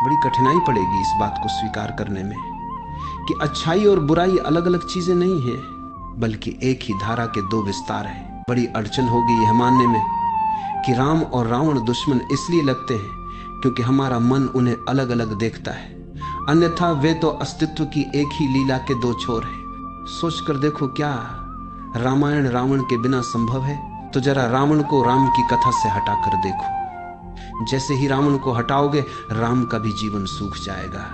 बड़ी कठिनाई पड़ेगी इस बात को स्वीकार करने में कि अच्छाई और बुराई अलग अलग चीजें नहीं है, बल्कि एक ही धारा के दो विस्तार हैं। बड़ी अड़चन होगी यह मानने में कि राम और रावण दुश्मन इसलिए लगते हैं क्योंकि हमारा मन उन्हें अलग अलग देखता है, अन्यथा वे तो अस्तित्व की एक ही लीला के दो छोर हैं। सोच कर देखो, क्या रामायण रावण के बिना संभव है? तो जरा रावण को राम की कथा से हटाकर देखो। जैसे ही रावण को हटाओगे, राम का भी जीवन सूख जाएगा।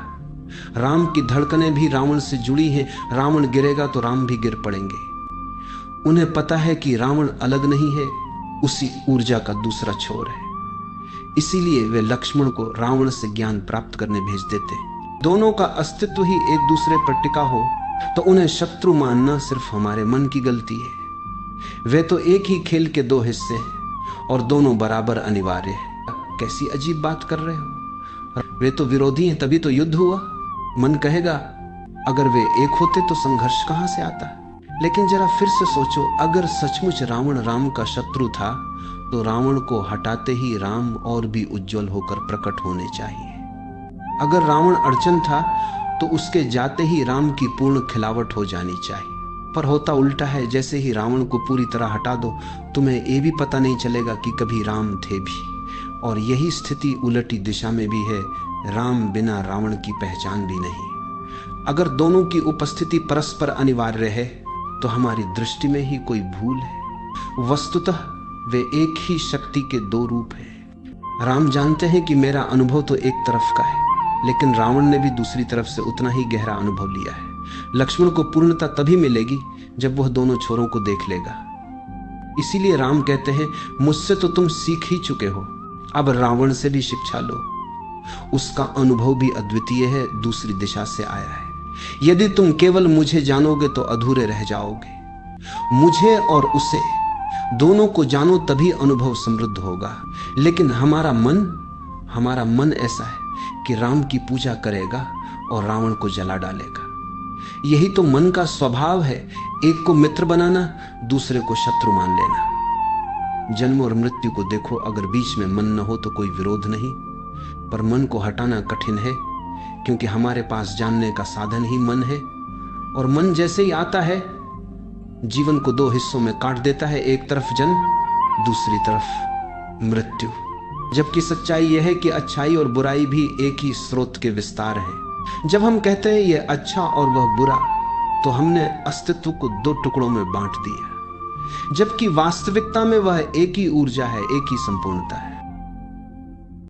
राम की धड़कनें भी रावण से जुड़ी हैं। रावण गिरेगा तो राम भी गिर पड़ेंगे। उन्हें पता है कि रावण अलग नहीं है, उसी ऊर्जा का दूसरा छोर है। इसीलिए वे लक्ष्मण को रावण से ज्ञान प्राप्त करने भेज देते। दोनों का अस्तित्व ही एक दूसरे पर टिका हो तो उन्हें शत्रु मानना सिर्फ हमारे मन की गलती है। वे तो एक ही खेल के दो हिस्से हैं और दोनों बराबर अनिवार्य हैं। कैसी अजीब बात कर रहे हो? वे तो विरोधी हैं, तभी तो युद्ध हुआ। मन कहेगा अगर वे एक होते तो संघर्ष कहां से आता? लेकिन जरा फिर से सोचो, अगर सचमुच रावण राम का शत्रु था तो रावण को हटाते ही राम और भी उज्जवल होकर प्रकट होने चाहिए। अगर रावण अड़चन था तो उसके जाते ही राम की पूर्ण खिलावट हो जानी चाहिए। पर होता उल्टा है। जैसे ही रावण को पूरी तरह हटा दो, तुम्हें ये भी पता नहीं चलेगा कि कभी राम थे भी। और यही स्थिति उलटी दिशा में भी है। राम बिना रावण की पहचान भी नहीं। अगर दोनों की उपस्थिति परस्पर अनिवार्य है तो हमारी दृष्टि में ही कोई भूल है। वस्तुतः वे एक ही शक्ति के दो रूप हैं। राम जानते हैं कि मेरा अनुभव तो एक तरफ का है, लेकिन रावण ने भी दूसरी तरफ से उतना ही गहरा अनुभव लिया है। लक्ष्मण को पूर्णता तभी मिलेगी जब वह दोनों छोरों को देख लेगा। इसीलिए राम कहते हैं, मुझसे तो तुम सीख ही चुके हो, अब रावण से भी शिक्षा लो। उसका अनुभव भी अद्वितीय है, दूसरी दिशा से आया है। यदि तुम केवल मुझे जानोगे तो अधूरे रह जाओगे। मुझे और उसे दोनों को जानो, तभी अनुभव समृद्ध होगा। लेकिन हमारा मन ऐसा है कि राम की पूजा करेगा और रावण को जला डालेगा। यही तो मन का स्वभाव है, एक को मित्र बनाना, दूसरे को शत्रु मान लेना। जन्म और मृत्यु को देखो, अगर बीच में मन न हो तो कोई विरोध नहीं, पर मन को हटाना कठिन है क्योंकि हमारे पास जानने का साधन ही मन है। और मन जैसे ही आता है, जीवन को दो हिस्सों में काट देता है, एक तरफ जन्म, दूसरी तरफ मृत्यु। जबकि सच्चाई यह है कि अच्छाई और बुराई भी एक ही स्रोत के विस्तार हैं। जब हम कहते हैं यह अच्छा और वह बुरा, तो हमने अस्तित्व को दो टुकड़ों में बांट दिया, जबकि वास्तविकता में वह एक ही ऊर्जा है, एक ही संपूर्णता है।